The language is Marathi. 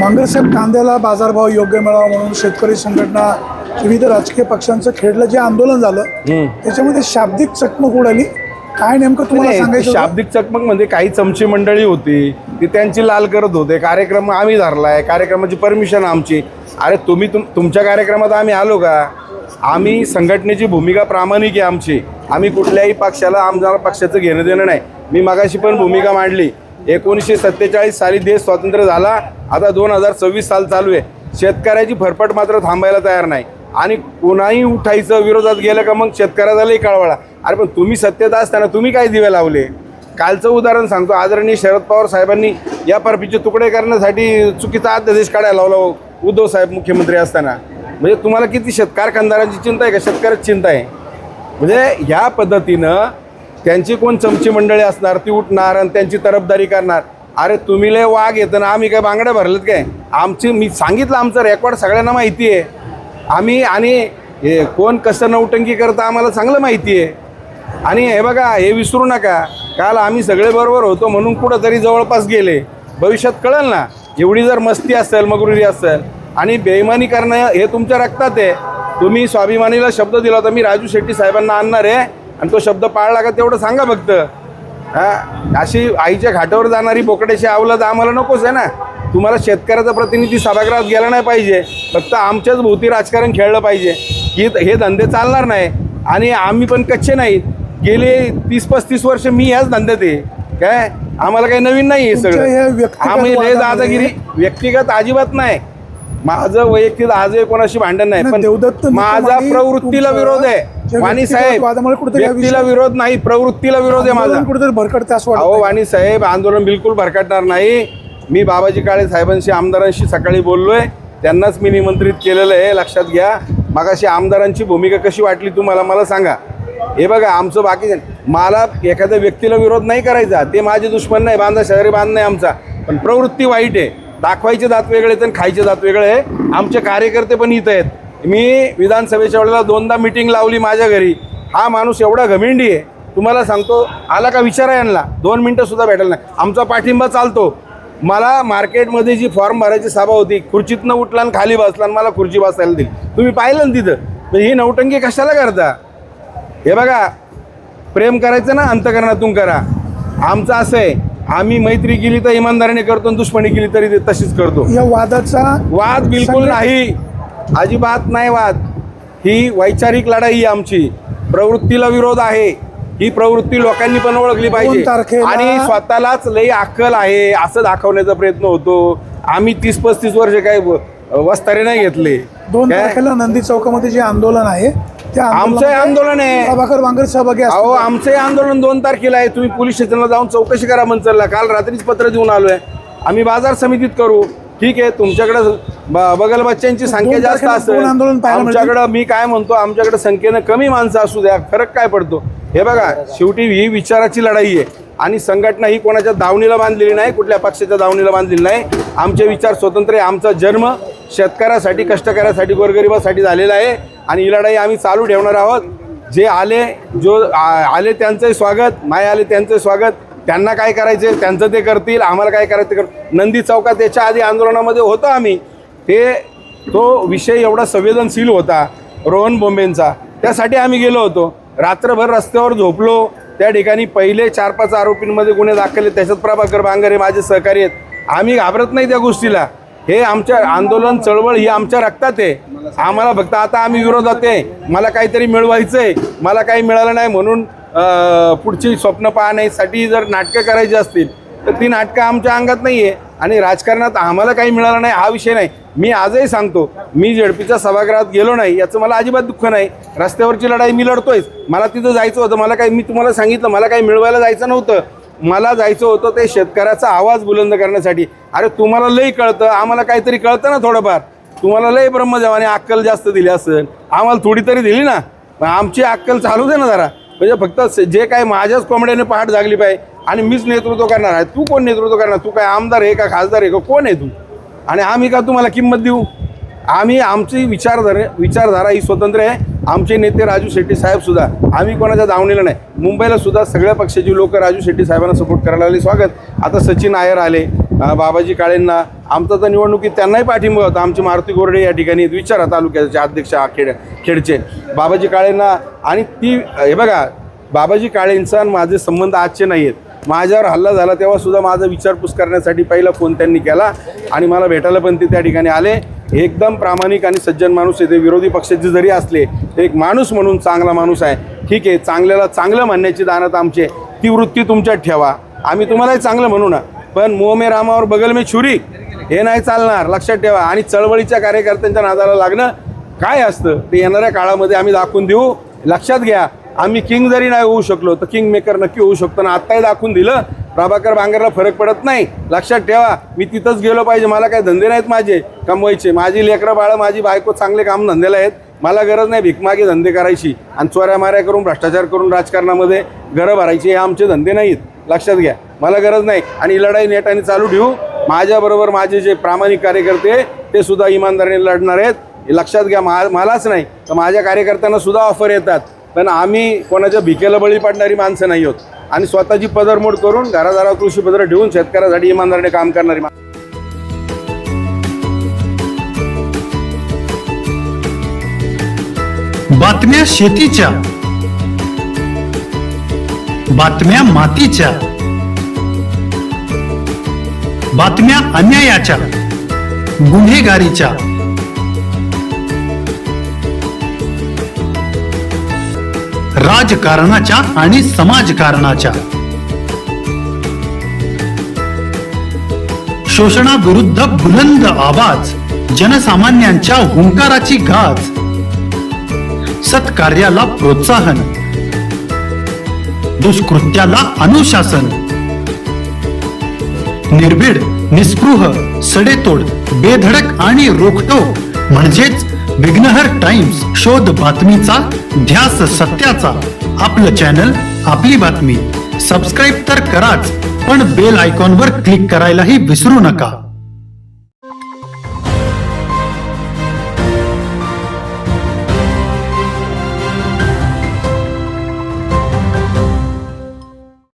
मांगरसाहेब कांद्याला बाजारभाव योग्य मिळावा म्हणून शेतकरी संघटना विविध राजकीय पक्षांचं खेळलं जे आंदोलन झालं त्याच्यामध्ये शाब्दिक चकमक उडाली. काय नेमकं तुम्हाला सांगायचं? शाब्दिक चकमक म्हणजे काही चमची मंडळी होती ती त्यांची लाल करत होते. कार्यक्रम आम्ही धरलाय, कार्यक्रमाची परमिशन आमची. अरे तुम्ही तुमच्या कार्यक्रमात आम्ही आलो का? आम्ही संघटनेची भूमिका प्रामाणिक आहे आमची. आम्ही कुठल्याही पक्षाला आमच्या पक्षाचं घेणं देणं नाही. मी मगाशी पण भूमिका मांडली. 1947 साली देश स्वतंत्र झाला, आता 2026 साल चालू आहे. शेतकऱ्याची फरफट मात्र थांबायला तयार नाही आणि कोणाही उठायचं विरोधात गेलं का मग शेतकऱ्याचा लई कळवळा. अरे पण तुम्ही सत्तेत असताना तुम्ही काय दिवे लावले? कालचं उदाहरण सांगतो. आदरणीय शरद पवार साहेबांनी या परपीचे तुकडे करण्यासाठी चुकीचा अध्यादेश काढायला लावला उद्धव साहेब मुख्यमंत्री असताना. म्हणजे तुम्हाला किती कारखानदारांची चिंता आहे का शेतकऱ्याची चिंता आहे? म्हणजे ह्या पद्धतीनं त्यांची कोण चमची मंडळी असणार ती उठणार आणि त्यांची तरफदारी करणार. अरे तुम्ही लय वाघ येतं ना, आम्ही काय बांगड्या भरलेत काय? मी सांगितलं आमचं रेकॉर्ड सगळ्यांना माहिती आहे. आम्ही आणि कोण कसं नौटंकी करतं आम्हाला चांगलं माहिती आहे. आणि हे बघा, हे विसरू नका, काल आम्ही सगळे बरोबर होतो म्हणून कुठंतरी जवळपास गेले. भविष्यात कळेल ना. एवढी जर मस्ती असेल, मगरुरी असेल आणि बेईमानी करणं हे तुमच्या रक्तात आहे. तुम्ही स्वाभिमानीला शब्द दिला होता मी राजू शेट्टी साहेबांना आणणार आहे आणि तो शब्द पाळला का तेवढं सांगा फक्त. अशी आईच्या घाटावर जाणारी बोकड्याची अवलाद आम्हाला नकोच आहे ना. तुम्हाला शेतकऱ्याचा प्रतिनिधी सभागृहात गेला नाही पाहिजे, फक्त आमच्याच भोवती राजकारण खेळलं पाहिजे. हे धंदे चालणार नाही आणि आम्ही पण कच्चे नाहीत. गेले 30-35 वर्ष मी ह्याच धंद्यात आहे. काय आम्हाला काही नवीन नाही आहे सगळं. आम्ही लय दादागिरी व्यक्तिगत अजिबात नाही. माझं वैयक्तिक आजही कोणाशी भांडण नाही, पण माझा प्रवृत्तीला विरोध आहे. वाणी साहेब, व्यक्तीला विरोध नाही, प्रवृत्तीला विरोध आहे माझा. कुठेतरी भरकटते असं वाटतं. अहो वाणी साहेब, आंदोलन बिलकुल भरकटणार नाही. मी बाबाजी काळे साहेबांशी आमदारांशी सकाळी बोललोय, त्यांनाच मी निमंत्रित केलेलं आहे. लक्षात घ्या. मगाशी आमदारांची भूमिका कशी वाटली तुम्हाला मला सांगा. हे बघा, आमचं बाकी मला एखाद्या व्यक्तीला विरोध नाही करायचा, ते माझे दुश्मन नाही, बांधा शहरी बांध नाही आमचा. पण प्रवृत्ती वाईट आहे. दाखवायचे दात वेगळे आहेत आणि खायचे दात वेगळे आहे. आमचे कार्यकर्ते पण इथं आहेत. मी विधानसभेच्या वेळेला 2दा मीटिंग लावली माझ्या घरी. हा माणूस एवढा घमेंडी आहे, तुम्हाला सांगतो. आला का विचारा यांना, 2 मिनटं सुद्धा भेटलं नाही. आमचा पाठिंबा चालतो. मला मार्केटमध्ये जी फॉर्म भरायची सभा होती, खुर्चीतनं उठला आणि खाली बसला आणि मला खुर्ची बसायला दिली. तुम्ही पाहिलं ना तिथं. ही नौटंकी कशाला करता? हे बघा, प्रेम करायचं ना अंतःकरणातून करा. आमचं असं आहे, आम्ही मैत्री केली तर इमानदारीने करतो, दुश्मनी केली तरी तशीच करतो. या वादाचा वाद बिलकुल नाही, अजिबात नाही वाद. ही वैचारिक लढाई आहे आमची. प्रवृत्तीला विरोध आहे. ही प्रवृत्ती लोकांनी पण ओळखली पाहिजे आणि स्वतःलाच लई अक्कल आहे असं दाखवण्याचा प्रयत्न होतो. आम्ही 30-35 वर्ष काय वस्तारे नाही घेतले. 2 तारखेला नंदी चौकामध्ये जे आंदोलन आहे आमचं आंदोलन आहे. प्रभाकर बांगर सहभागी. अहो, आमचं आंदोलन 2 तारखेला आहे. तुम्ही पोलीस स्टेशनला जाऊन चौकशी करा मनसरला. काल रात्रीच पत्र देऊन आलोय. आम्ही बाजार समितीत करू. ठीक आहे, तुमच्याकडे बगल बच्च्यांची संख्या जास्त असेल, आमच्याकडं मी काय म्हणतो, आमच्याकडे संख्येनं कमी माणसं असू द्या, फरक काय पडतो? हे बघा, शेवटी ही विचाराची लढाई आहे आणि संघटना ही कोणाच्या दावणीला बांधलेली नाही, कुठल्या पक्षाच्या दावणीला बांधलेली नाही. आमचे विचार स्वतंत्र आहे. आमचा जन्म शेतकऱ्यासाठी, कष्टकऱ्यासाठी, गोरगरिबासाठी झालेला आहे आणि ही लढाई आम्ही चालू ठेवणार आहोत. जे आले आले त्यांचंही स्वागत, नाही आले त्यांचं स्वागत. त्यांना काय करायचं त्यांचं ते करतील, आम्हाला काय करायचं ते करतील. नंदी चौकात याच्या आधी आंदोलनामध्ये होतो आम्ही. तो विषय एवढा संवेदनशील होता रोहन बोंबेंचा, त्यासाठी आम्ही गेलो होतो. रात्रभर रस्त्यावर झोपलो. त्या ठिकाणी पहिले 4-5 आरोपींमध्ये गुन्हे दाखल. त्याच्यात प्रभाकर बांगर हे माझे सहकारी आहेत. आम्ही घाबरत नाही त्या गोष्टीला. हे आमच्या आंदोलन चळवळ ही आमच्या रक्तात आहे. आम्हाला फक्त आता आम्ही विरोधात आहे. मला काहीतरी मिळवायचं आहे, मला काही मिळालं नाही म्हणून पुढची स्वप्न पाहण्यासाठी जर नाटकं करायची असतील तर ती नाटकं आमच्या अंगात नाही आहे. आणि राजकारणात आम्हाला काही मिळालं नाही हा विषय नाही. मी आजही सांगतो, मी झेडपीच्या सभागृहात गेलो नाही याचं मला अजिबात दुःख नाही. रस्त्यावरची लढाई मी लढतोयच. मला तिथं जायचं होतं. मला काही, मी तुम्हाला सांगितलं, मला काही मिळवायला जायचं नव्हतं. मला जायचं होतं ते शेतकऱ्याचा आवाज बुलंद करण्यासाठी. अरे तुम्हाला लई कळतं, आम्हाला काहीतरी कळतं ना थोडंफार. तुम्हाला लई ब्रह्मदेवाने अक्कल जास्त दिली असेल, आम्हाला थोडी तरी दिली ना. आमची अक्कल चालू दे ना जरा. म्हणजे फक्त जे काय माझ्याच कोंबड्याने पहाट जागली पाहिजे आणि मीच नेतृत्व करणार आहे. तू कोण नेतृत्व करणार? तू काय आमदार आहे का, खासदार आहे का, कोण आहे तू? आणि आम्ही का तुम्हाला किंमत देऊ? आम्ही, आमची विचारधारा ही स्वतंत्र आहे. आमचे नेते राजू शेट्टी साहेब सुद्धा, आम्ही कोणाच्या दावणीला नाही. मुंबईला सुद्धा सगळ्या पक्षाची लोक राजू शेट्टी साहेबांना सपोर्ट करायला लागले. स्वागत. आता सचिन नायर आले, बाबाजी काळेंना आमचा तर निवडणुकीत त्यांनाही पाठिंबा होता. आमचे मारुती गोरडे या ठिकाणी विचारा तालुक्याचे अध्यक्ष खेडचे बाबाजी काळेंना. आणि ती हे बघा, बाबाजी काळेंचा आणि माझे संबंध आजचे नाही आहेत. माझ्यावर हल्ला झाला तेव्हा सुद्धा माझा विचारपूस करण्यासाठी पहिला फोन त्यांनी केला आणि मला भेटायला पण ते त्या ठिकाणी आले. एकदम प्रामाणिक आणि सज्जन माणूस आहे ते. विरोधी पक्षाचे जरी असले तर एक माणूस म्हणून चांगला माणूस आहे. ठीक आहे, चांगल्याला चांगलं म्हणण्याची दानत आमचे, ती वृत्ती तुमच्यात ठेवा. आम्ही तुम्हालाही चांगलं म्हणू ना, पण मोह में रामावर बगल में छुरी हे नाही चालणार, लक्षात ठेवा. आणि चळवळीच्या कार्यकर्त्यांच्या नादाला लागणं काय असतं ते येणाऱ्या काळामध्ये आम्ही दाखवून देऊ. लक्षात घ्या, आम्ही किंग जरी नाही होऊ शकलो तर किंग मेकर नक्की होऊ शकतो ना. आत्ताही दाखवून दिलं. प्रभाकर बांगरला फरक पडत नाही, लक्षात ठेवा. मी तिथंच गेलो पाहिजे. मला काही धंदे नाहीत माझे कमवायचे. माझी लेकरं बाळं, माझी बायको चांगले काम धंद्याला आहेत. मला गरज नाही भिकमागे धंदे करायची आणि चोऱ्या माऱ्या करून भ्रष्टाचार करून राजकारणामध्ये घरं भरायची. हे आमचे धंदे नाहीत, लक्षात घ्या. मला गरज नाही. आणि ही लढाई नेटाने चालू ठेवू. माझ्याबरोबर माझे जे प्रामाणिक कार्यकर्ते ते सुद्धा इमानदारीने लढणार आहेत, हे लक्षात घ्या. मलाच नाही तर माझ्या कार्यकर्त्यांना सुद्धा ऑफर येतात. पण आम्ही कोणाच्या भिकेला बळी पडणारी माणसं नाही आहोत. आणि स्वतःची पदरमोड करून घरादारावर कृषी पत्र ठेवून शेतकऱ्यासाठी इमानदारीने काम करणारी बातम्या शेतीच्या, बातम्या मातीच्या, बातम्या अन्यायाच्या, गुन्हेगारीच्या, राजकारणाच्या आणि समाजकारणाच्या, शोषणाविरुद्ध बुलंद आवाज, जनसामान्यांच्या हुंकाराची गाज, सत्कार्याला प्रोत्साहन, दुष्कृत्याला अनुशासन, निर्भीड, निस्पृह, सडेतोड, बेधडक आणि रोखटोक म्हणजेच विघ्नहर टाइम्स. शोध बातमीचा, ध्यास सत्याचा. आपलं चॅनल, आपली बातमी. सबस्क्राईब तर कराच, पण बेल आयकॉनवर क्लिक करायलाही विसरू नका.